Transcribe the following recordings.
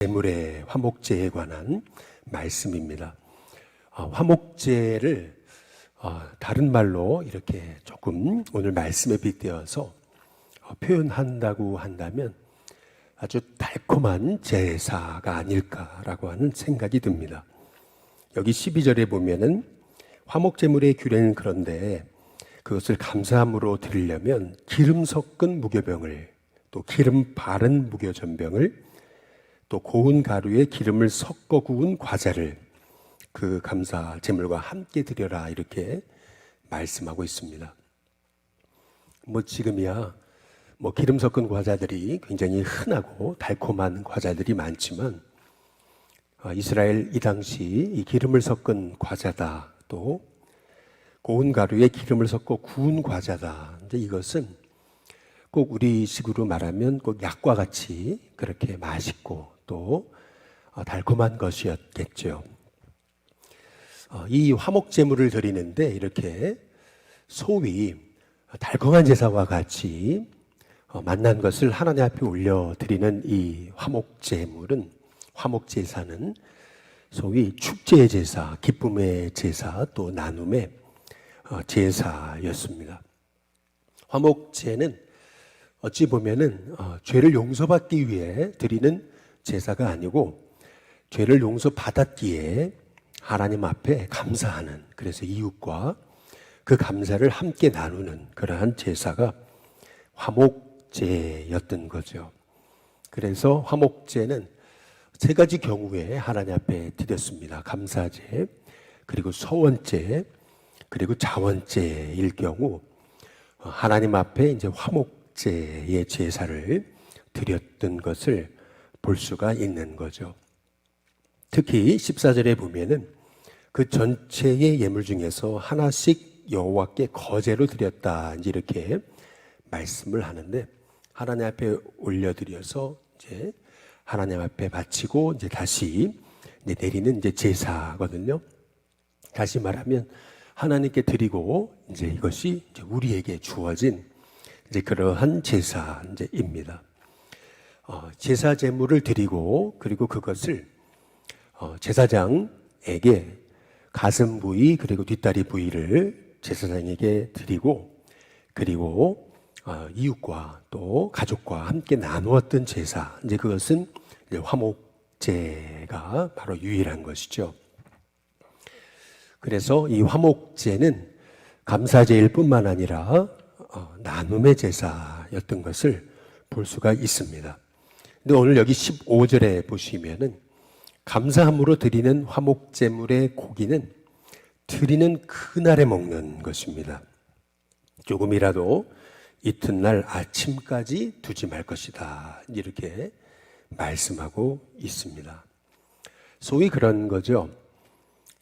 제물의 화목제에 관한 말씀입니다. 화목제를 다른 말로 이렇게 조금 오늘 말씀에 빗대어서 표현한다고 한다면 아주 달콤한 제사가 아닐까라고 하는 생각이 듭니다. 여기 12절에 보면은 화목제물의 규례는 그런데 그것을 감사함으로 드리려면 기름 섞은 무교병을, 또 기름 바른 무교전병을, 또 고운 가루에 기름을 섞어 구운 과자를 그 감사 제물과 함께 드려라, 이렇게 말씀하고 있습니다. 지금이야 기름 섞은 과자들이 굉장히 흔하고 달콤한 과자들이 많지만 이스라엘 이 당시 이 기름을 섞은 과자다, 또 고운 가루에 기름을 섞어 구운 과자다, 이제 이것은 꼭 우리식으로 말하면 꼭 약과 같이 그렇게 맛있고 또 달콤한 것이었겠죠. 이 화목제물을 드리는데 이렇게 소위 달콤한 제사와 같이 만난 것을 하나님 앞에 올려드리는 이 화목제물은, 화목제사는 소위 축제의 제사, 기쁨의 제사, 또 나눔의 제사였습니다. 화목제는 어찌 보면은 죄를 용서받기 위해 드리는 제사가 아니고 죄를 용서받았기에 하나님 앞에 감사하는, 그래서 이웃과 그 감사를 함께 나누는 그러한 제사가 화목제였던 거죠. 그래서 화목제는 세 가지 경우에 하나님 앞에 드렸습니다. 감사제, 그리고 서원제, 그리고 자원제일 경우 하나님 앞에 이제 화목제의 제사를 드렸던 것을 볼 수가 있는 거죠. 특히 14절에 보면은 그 전체의 예물 중에서 하나씩 여호와께 거제로 드렸다, 이제 이렇게 말씀을 하는데, 하나님 앞에 올려드려서 이제 하나님 앞에 바치고 이제 다시 이제 내리는 이제 제사거든요. 다시 말하면 하나님께 드리고 이제 이것이 이제 우리에게 주어진 이제 그러한 제사입니다. 제사 제물을 드리고, 그리고 그것을 제사장에게 가슴 부위 그리고 뒷다리 부위를 제사장에게 드리고, 그리고 이웃과 또 가족과 함께 나누었던 제사, 이제 그것은 이제 화목제가 바로 유일한 것이죠. 그래서 이 화목제는 감사제일 뿐만 아니라 나눔의 제사였던 것을 볼 수가 있습니다. 근데 오늘 여기 15절에 보시면은 감사함으로 드리는 화목제물의 고기는 드리는 그날에 먹는 것입니다. 조금이라도 이튿날 아침까지 두지 말 것이다, 이렇게 말씀하고 있습니다. 소위 그런 거죠.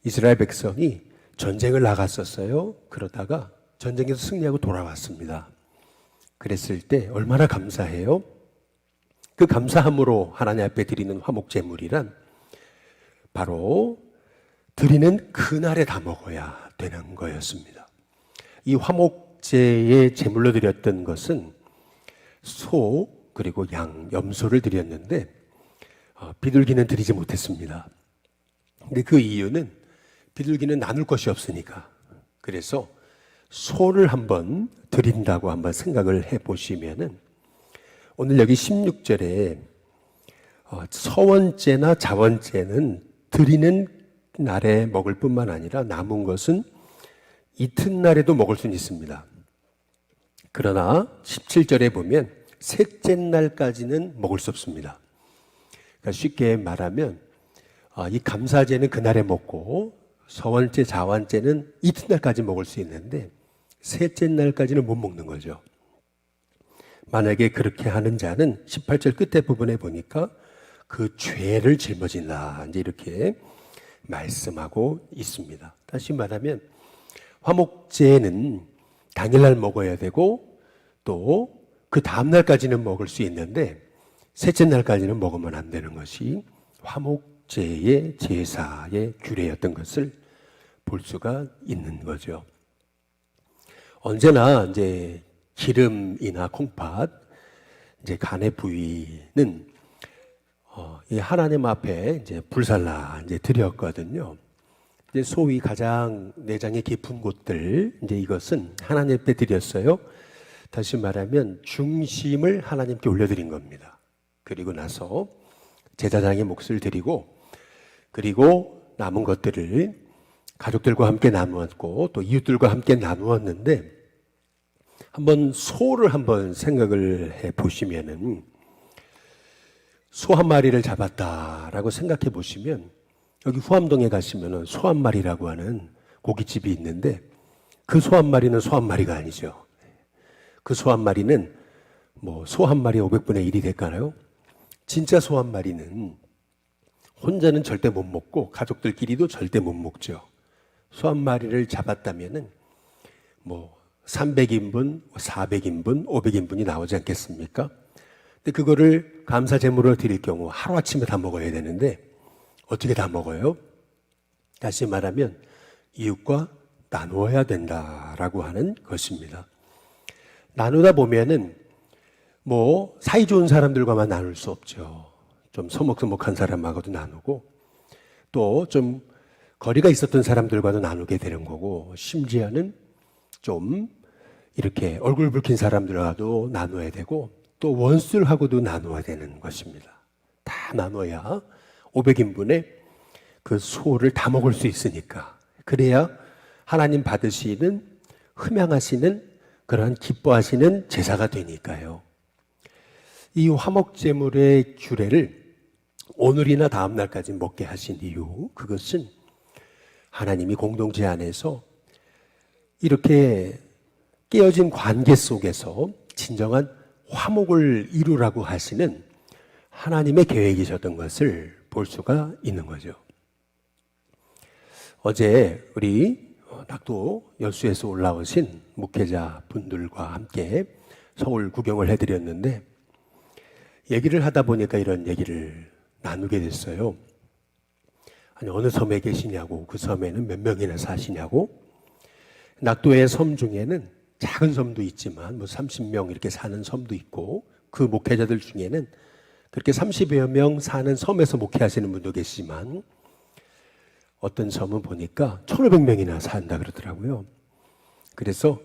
이스라엘 백성이 전쟁을 나갔었어요. 그러다가 전쟁에서 승리하고 돌아왔습니다. 그랬을 때 얼마나 감사해요? 그 감사함으로 하나님 앞에 드리는 화목제물이란 바로 드리는 그날에 다 먹어야 되는 거였습니다. 이 화목제의 제물로 드렸던 것은 소, 그리고 양, 염소를 드렸는데 비둘기는 드리지 못했습니다. 근데 그 이유는 비둘기는 나눌 것이 없으니까. 그래서 소를 한번 드린다고 한번 생각을 해보시면은 오늘 여기 16절에 서원제나 자원제는 드리는 날에 먹을 뿐만 아니라 남은 것은 이튿날에도 먹을 수는 있습니다. 그러나 17절에 보면 셋째 날까지는 먹을 수 없습니다. 그러니까 쉽게 말하면 이 감사제는 그날에 먹고 서원제, 자원제는 이튿날까지 먹을 수 있는데 셋째 날까지는 못 먹는 거죠. 만약에 그렇게 하는 자는 18절 끝에 부분에 보니까 그 죄를 짊어진다, 이제 이렇게 말씀하고 있습니다. 다시 말하면 화목제는 당일날 먹어야 되고 또 그 다음날까지는 먹을 수 있는데 셋째 날까지는 먹으면 안 되는 것이 화목제의 제사의 규례였던 것을 볼 수가 있는 거죠. 언제나 이제 기름이나 콩팥, 이제 간의 부위는 이 하나님 앞에 이제 불살라 이제 드렸거든요. 이제 소위 가장 내장의 깊은 곳들, 이제 이것은 하나님 앞에 드렸어요. 다시 말하면 중심을 하나님께 올려드린 겁니다. 그리고 나서 제사장의 몫을 드리고, 그리고 남은 것들을 가족들과 함께 나누었고, 또 이웃들과 함께 나누었는데, 한번 소를 한번 생각을 해 보시면은, 소 한 마리를 잡았다라고 생각해 보시면, 여기 후암동에 가시면은 소 한 마리라고 하는 고깃집이 있는데, 그 소 한 마리는 소 한 마리가 아니죠. 그 소 한 마리는 뭐 소 한 마리 500분의 1이 될까요? 진짜 소 한 마리는 혼자는 절대 못 먹고 가족들끼리도 절대 못 먹죠. 소 한 마리를 잡았다면은 뭐 300인분, 400인분, 500인분이 나오지 않겠습니까? 근데 그거를 감사 제물로 드릴 경우 하루아침에 다 먹어야 되는데 어떻게 다 먹어요? 다시 말하면 이웃과 나누어야 된다라고 하는 것입니다. 나누다 보면은 뭐 사이 좋은 사람들과만 나눌 수 없죠. 좀 서먹서먹한 사람하고도 나누고 또 좀 거리가 있었던 사람들과도 나누게 되는 거고 심지어는 좀 이렇게 얼굴 붉힌 사람들과도 나눠야 되고 또 원수들하고도 나눠야 되는 것입니다. 다 나눠야 500인분의 그 소를 다 먹을 수 있으니까. 그래야 하나님 받으시는 흠양하시는 그러한 기뻐하시는 제사가 되니까요. 이 화목제물의 규례를 오늘이나 다음 날까지 먹게 하신 이유, 그것은 하나님이 공동체 안에서 이렇게 깨어진 관계 속에서 진정한 화목을 이루라고 하시는 하나님의 계획이셨던 것을 볼 수가 있는 거죠. 어제 우리 낙도 여수에서 올라오신 목회자 분들과 함께 서울 구경을 해드렸는데 얘기를 하다 보니까 이런 얘기를 나누게 됐어요. 아니 어느 섬에 계시냐고, 그 섬에는 몇 명이나 사시냐고. 낙도의 섬 중에는 작은 섬도 있지만 뭐 30명 이렇게 사는 섬도 있고 그 목회자들 중에는 그렇게 30여 명 사는 섬에서 목회하시는 분도 계시지만 어떤 섬은 보니까 1,500명이나 산다 그러더라고요. 그래서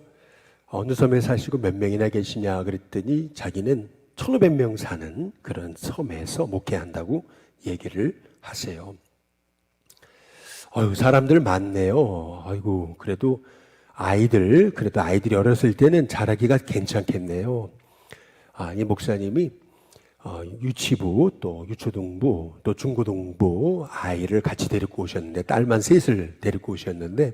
어느 섬에 사시고 몇 명이나 계시냐 그랬더니 자기는 1,500명 사는 그런 섬에서 목회한다고 얘기를 하세요. 사람들 많네요. 아이고, 그래도 아이들이 어렸을 때는 자라기가 괜찮겠네요. 이 목사님이 유치부, 또 유초등부, 또 중고등부 아이를 같이 데리고 오셨는데, 딸만 셋을 데리고 오셨는데,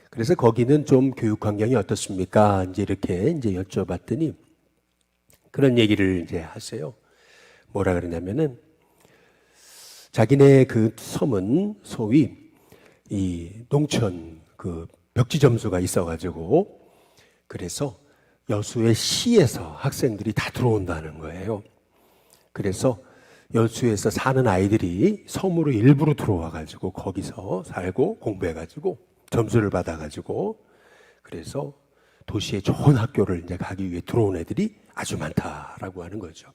그래서 거기는 좀 교육 환경이 어떻습니까? 이제 이렇게 이제 여쭤봤더니, 그런 얘기를 이제 하세요. 뭐라 그러냐면은, 자기네 그 섬은 소위 이 농촌 그 벽지 점수가 있어가지고 그래서 여수의 시에서 학생들이 다 들어온다는 거예요. 그래서 여수에서 사는 아이들이 섬으로 일부러 들어와가지고 거기서 살고 공부해가지고 점수를 받아가지고 그래서 도시에 좋은 학교를 이제 가기 위해 들어온 애들이 아주 많다라고 하는 거죠.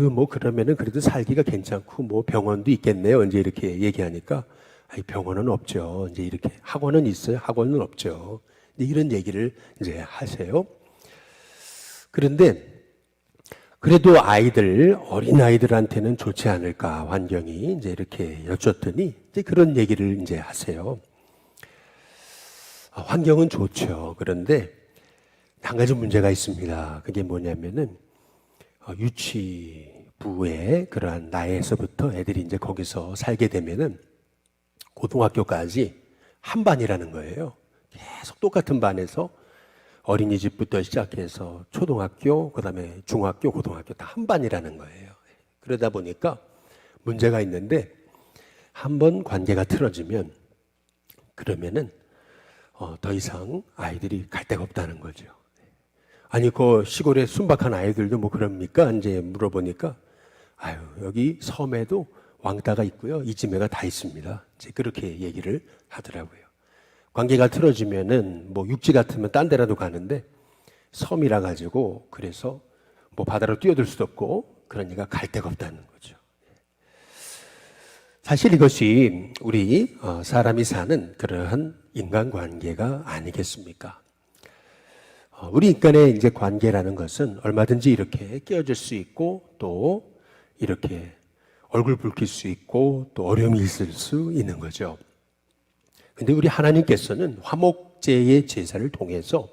뭐 그러면은 그래도 살기가 괜찮고 뭐 병원도 있겠네요. 이제 이렇게 얘기하니까 병원은 없죠. 이제 이렇게 학원은 있어요. 학원은 없죠. 이런 얘기를 이제 하세요. 그런데 그래도 어린 아이들한테는 좋지 않을까 환경이 이제 이렇게 여쭸더니 이제 그런 얘기를 이제 하세요. 환경은 좋죠. 그런데 한 가지 문제가 있습니다. 그게 뭐냐면은 유치부의 그러한 나이에서부터 애들이 이제 거기서 살게 되면은 고등학교까지 한 반이라는 거예요. 계속 똑같은 반에서 어린이집부터 시작해서 초등학교, 그다음에 중학교, 고등학교 다 한 반이라는 거예요. 그러다 보니까 문제가 있는데 한번 관계가 틀어지면 그러면은 더 이상 아이들이 갈 데가 없다는 거죠. 그 시골에 순박한 아이들도 뭐 그럽니까? 이제 물어보니까, 여기 섬에도 왕따가 있고요. 이지매가 다 있습니다. 이제 그렇게 얘기를 하더라고요. 관계가 틀어지면은 뭐 육지 같으면 딴 데라도 가는데 섬이라 가지고 그래서 뭐 바다로 뛰어들 수도 없고 그러니까 갈 데가 없다는 거죠. 사실 이것이 우리 사람이 사는 그러한 인간관계가 아니겠습니까? 우리 인간의 이제 관계라는 것은 얼마든지 이렇게 깨어질 수 있고 또 이렇게 얼굴 붉힐 수 있고 또 어려움이 있을 수 있는 거죠. 근데 우리 하나님께서는 화목제의 제사를 통해서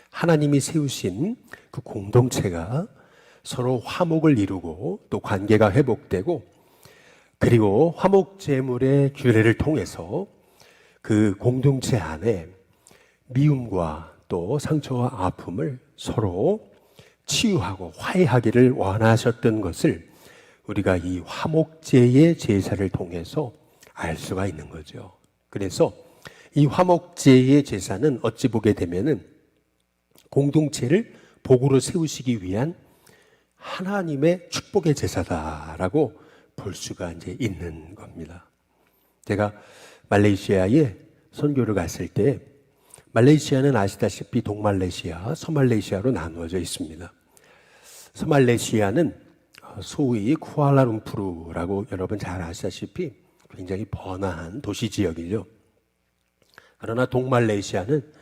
하나님이 세우신 그 공동체가 서로 화목을 이루고 또 관계가 회복되고 그리고 화목제물의 규례를 통해서 그 공동체 안에 미움과 또 상처와 아픔을 서로 치유하고 화해하기를 원하셨던 것을 우리가 이 화목제의 제사를 통해서 알 수가 있는 거죠. 그래서 이 화목제의 제사는 어찌 보게 되면은 공동체를 복으로 세우시기 위한 하나님의 축복의 제사다라고 볼 수가 이제 있는 겁니다. 제가 말레이시아에 선교를 갔을 때 말레이시아는 아시다시피 동말레이시아, 서말레이시아로 나누어져 있습니다. 서말레이시아는 소위 쿠알라룸푸르라고 여러분 잘 아시다시피 굉장히 번화한 도시 지역이죠. 그러나 동말레이시아는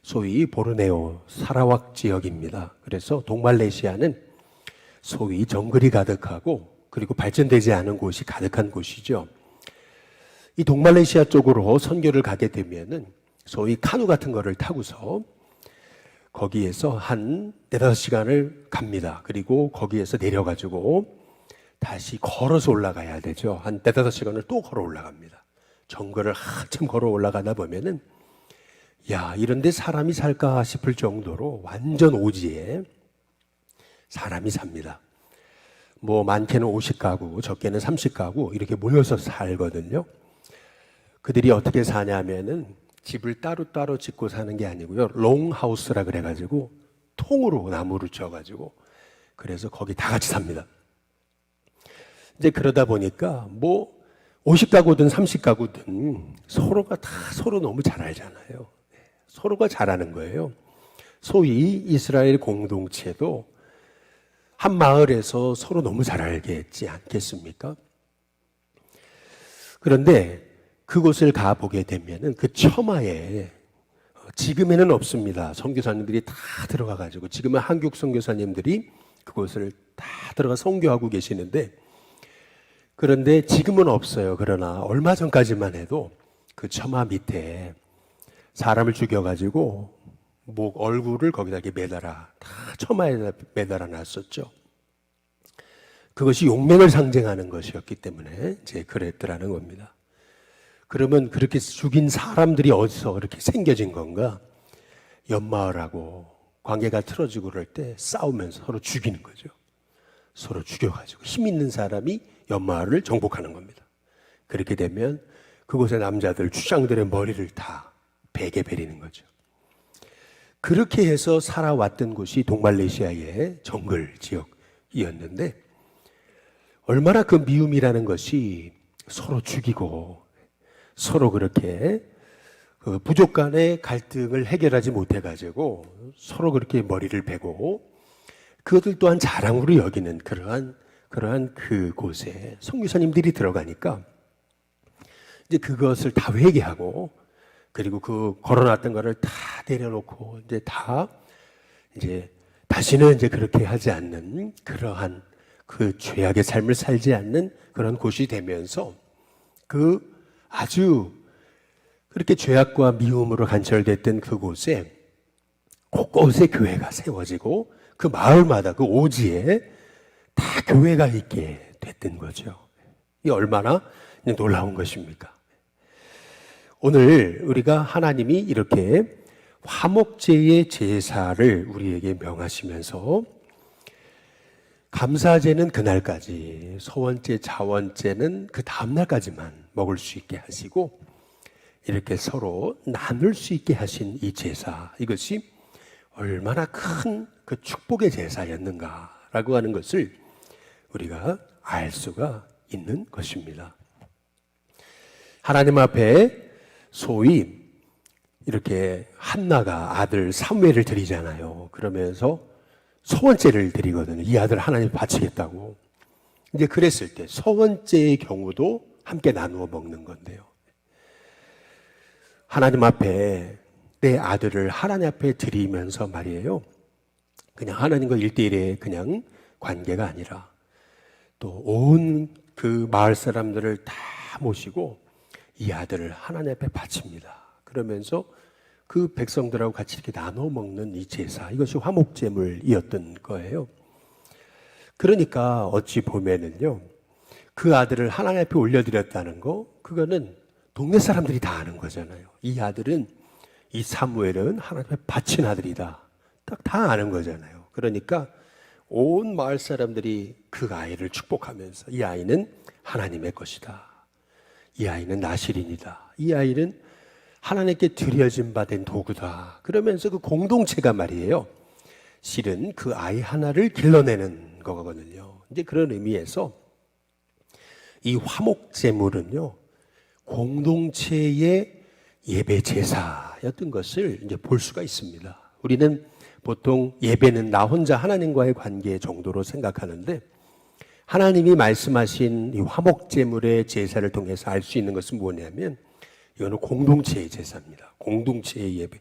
소위 보르네오 사라왁 지역입니다. 그래서 동말레이시아는 소위 정글이 가득하고 그리고 발전되지 않은 곳이 가득한 곳이죠. 이 동말레이시아 쪽으로 선교를 가게 되면은 소위 카누 같은 거를 타고서 거기에서 한 4-5시간을 갑니다. 그리고 거기에서 내려가지고 다시 걸어서 올라가야 되죠. 한 4-5시간을 또 걸어 올라갑니다. 정글을 한참 걸어 올라가다 보면은 야, 이런데 사람이 살까 싶을 정도로 완전 오지에 사람이 삽니다. 뭐 많게는 50가구, 적게는 30가구 이렇게 모여서 살거든요. 그들이 어떻게 사냐면은 집을 따로따로 짓고 사는 게 아니고요. 롱하우스라 그래가지고 통으로 나무를 쳐가지고 그래서 거기 다 같이 삽니다. 이제 그러다 보니까 뭐 50가구든 30가구든 서로가 다 서로 너무 잘 알잖아요. 서로가 잘하는 거예요. 소위 이스라엘 공동체도 한 마을에서 서로 너무 잘 알겠지 않겠습니까? 그런데 그곳을 가보게 되면은 그 처마에 지금에는 없습니다. 선교사님들이 다 들어가가지고 지금은 한국 선교사님들이 그곳을 다 들어가 선교하고 계시는데 그런데 지금은 없어요. 그러나 얼마 전까지만 해도 그 처마 밑에 사람을 죽여가지고 목 얼굴을 거기다 이렇게 매달아 다 처마에다 매달아 놨었죠. 그것이 용맹을 상징하는 것이었기 때문에 이제 그랬더라는 겁니다. 그러면 그렇게 죽인 사람들이 어디서 그렇게 생겨진 건가? 옆마을하고 관계가 틀어지고 그럴 때 싸우면서 서로 죽이는 거죠. 서로 죽여가지고 힘 있는 사람이 옆마을을 정복하는 겁니다. 그렇게 되면 그곳의 남자들, 추장들의 머리를 다 베개 베리는 거죠. 그렇게 해서 살아왔던 곳이 동말레이시아의 정글 지역이었는데 얼마나 그 미움이라는 것이 서로 죽이고 서로 그렇게 그 부족 간의 갈등을 해결하지 못해가지고 서로 그렇게 머리를 베고 그것들 또한 자랑으로 여기는 그러한 그곳에 선교사님들이 들어가니까 이제 그것을 다 회개하고 그리고 그 걸어놨던 거를 다 내려놓고 이제 다시는 이제 그렇게 하지 않는 그러한 그 죄악의 삶을 살지 않는 그런 곳이 되면서 그 아주 그렇게 죄악과 미움으로 간철됐던 그곳에 곳곳에 교회가 세워지고 그 마을마다 그 오지에 다 교회가 있게 됐던 거죠. 이 얼마나 놀라운 것입니까? 오늘 우리가 하나님이 이렇게 화목제의 제사를 우리에게 명하시면서 감사제는 그날까지, 소원제, 자원제는 그 다음날까지만 먹을 수 있게 하시고 이렇게 서로 나눌 수 있게 하신 이 제사, 이것이 얼마나 큰 그 축복의 제사였는가라고 하는 것을 우리가 알 수가 있는 것입니다. 하나님 앞에 소위 이렇게 한나가 아들 사무엘을 드리잖아요. 그러면서 서원제를 드리거든요. 이 아들 하나님 바치겠다고. 이제 그랬을 때 서원제의 경우도 함께 나누어 먹는 건데요. 하나님 앞에 내 아들을 하나님 앞에 드리면서 말이에요. 그냥 하나님과 1대1의 그냥 관계가 아니라 또 온 그 마을 사람들을 다 모시고 이 아들을 하나님 앞에 바칩니다. 그러면서 그 백성들하고 같이 이렇게 나눠 먹는 이 제사, 이것이 화목제물이었던 거예요. 그러니까 어찌 보면은요, 그 아들을 하나님 앞에 올려드렸다는 거, 그거는 동네 사람들이 다 아는 거잖아요. 이 아들은, 이 사무엘은 하나님 앞에 바친 아들이다. 딱 다 아는 거잖아요. 그러니까 온 마을 사람들이 그 아이를 축복하면서 이 아이는 하나님의 것이다. 이 아이는 나실인이다. 이 아이는 하나님께 드려진 바 된 도구다. 그러면서 그 공동체가 말이에요. 실은 그 아이 하나를 길러내는 거거든요. 이제 그런 의미에서 이 화목제물은요, 공동체의 예배 제사였던 것을 이제 볼 수가 있습니다. 우리는 보통 예배는 나 혼자 하나님과의 관계 정도로 생각하는데 하나님이 말씀하신 이 화목제물의 제사를 통해서 알 수 있는 것은 뭐냐면 이거는 공동체의 제사입니다. 공동체의 예배.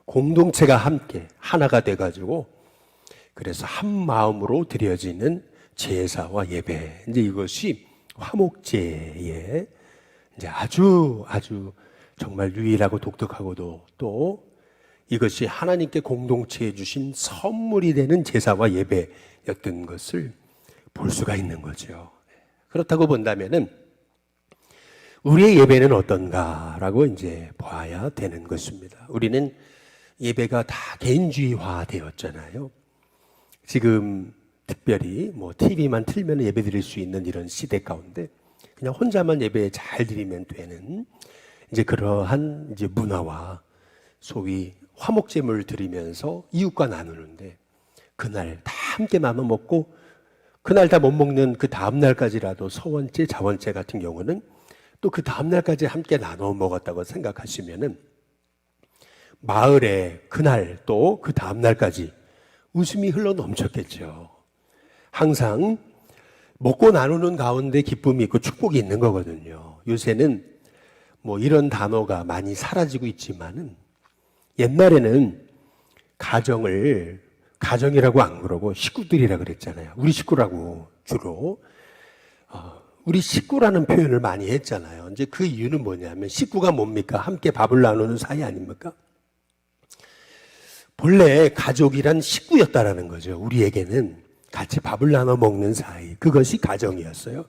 공동체가 함께 하나가 돼가지고 그래서 한 마음으로 드려지는 제사와 예배. 이제 이것이 화목제의 이제 아주 정말 유일하고 독특하고도 또 이것이 하나님께 공동체에 주신 선물이 되는 제사와 예배였던 것을 볼 수가 있는 거죠. 그렇다고 본다면은 우리의 예배는 어떤가라고 이제 봐야 되는 것입니다. 우리는 예배가 다 개인주의화 되었잖아요. 지금 특별히 뭐 TV만 틀면 예배 드릴 수 있는 이런 시대 가운데 그냥 혼자만 예배 잘 드리면 되는 이제 그러한 이제 문화와 소위 화목제물을 드리면서 이웃과 나누는데 그날 다 함께 나눠 먹고 그날 다 못 먹는 그 다음 날까지라도 서원제, 자원제 같은 경우는 또 그 다음 날까지 함께 나눠 먹었다고 생각하시면은 마을에 그날 또 그 다음 날까지 웃음이 흘러 넘쳤겠죠. 항상 먹고 나누는 가운데 기쁨이 있고 축복이 있는 거거든요. 요새는 뭐 이런 단어가 많이 사라지고 있지만은 옛날에는 가정을 가정이라고 안 그러고 식구들이라 그랬잖아요. 우리 식구라고 주로 우리 식구라는 표현을 많이 했잖아요. 이제 그 이유는 뭐냐면 식구가 뭡니까? 함께 밥을 나누는 사이 아닙니까? 본래 가족이란 식구였다라는 거죠. 우리에게는 같이 밥을 나눠 먹는 사이. 그것이 가정이었어요.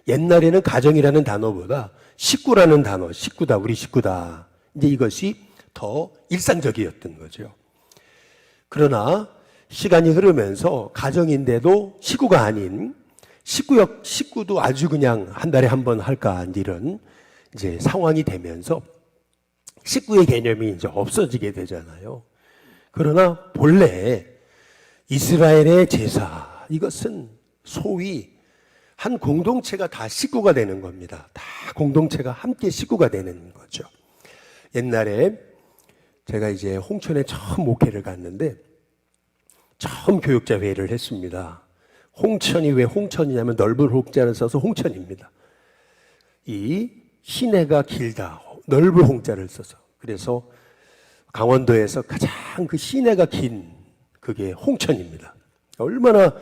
옛날에는 가정이라는 단어보다 식구라는 단어, 식구다, 우리 식구다. 이제 이것이 더 일상적이었던 거죠. 그러나 시간이 흐르면서 가정인데도 식구가 아닌 식구도 아주 그냥 한 달에 한 번 할까 이런 이제 상황이 되면서 식구의 개념이 이제 없어지게 되잖아요. 그러나 본래 이스라엘의 제사, 이것은 소위 한 공동체가 다 식구가 되는 겁니다. 다 공동체가 함께 식구가 되는 거죠. 옛날에 제가 이제 홍천에 처음 목회를 갔는데 처음 교육자 회의를 했습니다. 홍천이 왜 홍천이냐면 넓은 홍자를 써서 홍천입니다. 이 시내가 길다, 넓은 홍자를 써서. 그래서 강원도에서 가장 그 시내가 긴 그게 홍천입니다. 얼마나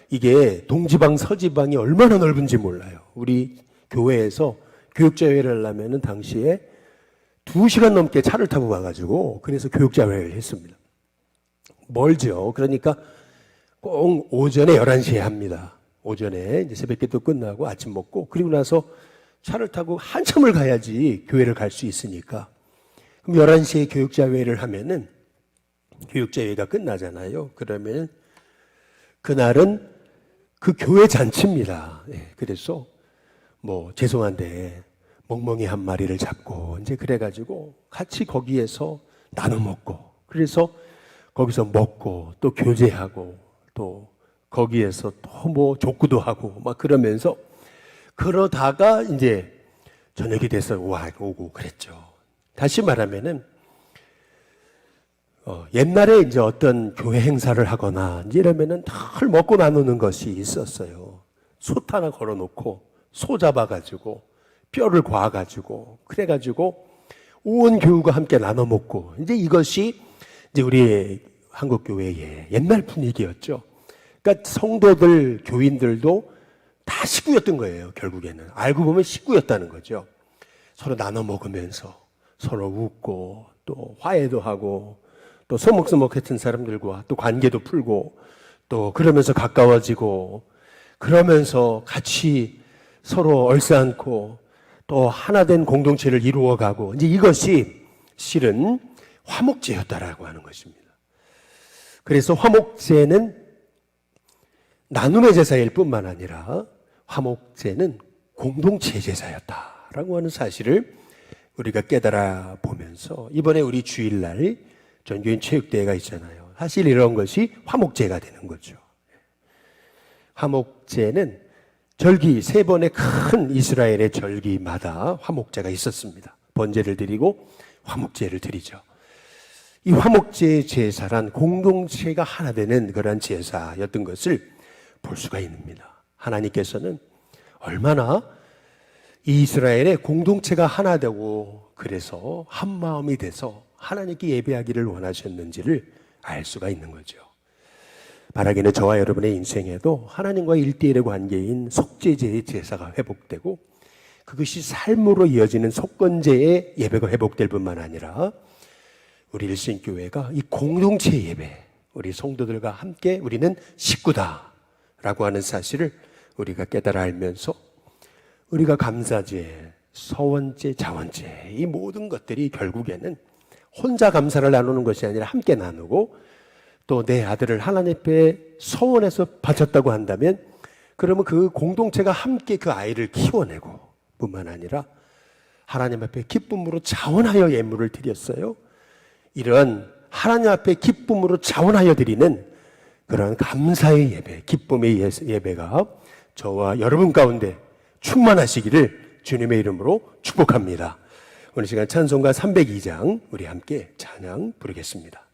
이게 동지방 서지방이 얼마나 넓은지 몰라요. 우리 교회에서 교육자회를 하려면 당시에 2시간 넘게 차를 타고 가가지고 그래서 교육자회를 했습니다. 멀죠. 그러니까 꼭 오전에 11시에 합니다. 오전에 이제 새벽기도 끝나고 아침 먹고 그리고 나서 차를 타고 한참을 가야지 교회를 갈 수 있으니까. 그럼 11시에 교육자회를 하면은 교육자회가 끝나잖아요. 그러면 그날은 그 교회 잔치입니다. 그래서 뭐 죄송한데 멍멍이 한 마리를 잡고 이제 그래가지고 같이 거기에서 나눠 먹고 그래서 거기서 먹고 또 교제하고 또 거기에서 또 뭐 족구도 하고 막 그러면서 그러다가 이제 저녁이 돼서 오고 그랬죠. 다시 말하면은 옛날에 이제 어떤 교회 행사를 하거나 이제 이러면은 늘 먹고 나누는 것이 있었어요. 솥 하나 걸어놓고 소 잡아가지고 뼈를 구워가지고 그래가지고 온 교우가 함께 나눠 먹고 이제 이것이 이제 우리 한국 교회의 옛날 분위기였죠. 그러니까 성도들 교인들도 다 식구였던 거예요. 결국에는 알고 보면 식구였다는 거죠. 서로 나눠 먹으면서 서로 웃고 또 화해도 하고 또 서먹서먹했던 사람들과 또 관계도 풀고 또 그러면서 가까워지고 그러면서 같이 서로 얼싸안고 또 하나 된 공동체를 이루어가고 이제 이것이 실은 화목제였다라고 하는 것입니다. 그래서 화목제는 나눔의 제사일 뿐만 아니라 화목제는 공동체 제사였다라고 하는 사실을 우리가 깨달아 보면서 이번에 우리 주일날 전교인 체육대회가 있잖아요. 사실 이런 것이 화목제가 되는 거죠. 화목제는 절기 세 번의 큰 이스라엘의 절기마다 화목제가 있었습니다. 번제를 드리고 화목제를 드리죠. 이 화목제 제사란 공동체가 하나 되는 그런 제사였던 것을 볼 수가 있습니다. 하나님께서는 얼마나 이스라엘의 공동체가 하나 되고 그래서 한 마음이 돼서 하나님께 예배하기를 원하셨는지를 알 수가 있는 거죠. 바라기는 저와 여러분의 인생에도 하나님과 1대1의 관계인 속죄제의 제사가 회복되고 그것이 삶으로 이어지는 속건제의 예배가 회복될 뿐만 아니라 우리 일신교회가 이 공동체 예배, 우리 성도들과 함께 우리는 식구다라고 하는 사실을 우리가 깨달아 알면서 우리가 감사제, 서원제, 자원제 이 모든 것들이 결국에는 혼자 감사를 나누는 것이 아니라 함께 나누고 또 내 아들을 하나님 앞에 서원해서 바쳤다고 한다면 그러면 그 공동체가 함께 그 아이를 키워내고 뿐만 아니라 하나님 앞에 기쁨으로 자원하여 예물을 드렸어요. 이런 하나님 앞에 기쁨으로 자원하여 드리는 그런 감사의 예배, 기쁨의 예배가 저와 여러분 가운데 충만하시기를 주님의 이름으로 축복합니다. 오늘 시간 찬송가 302장 우리 함께 찬양 부르겠습니다.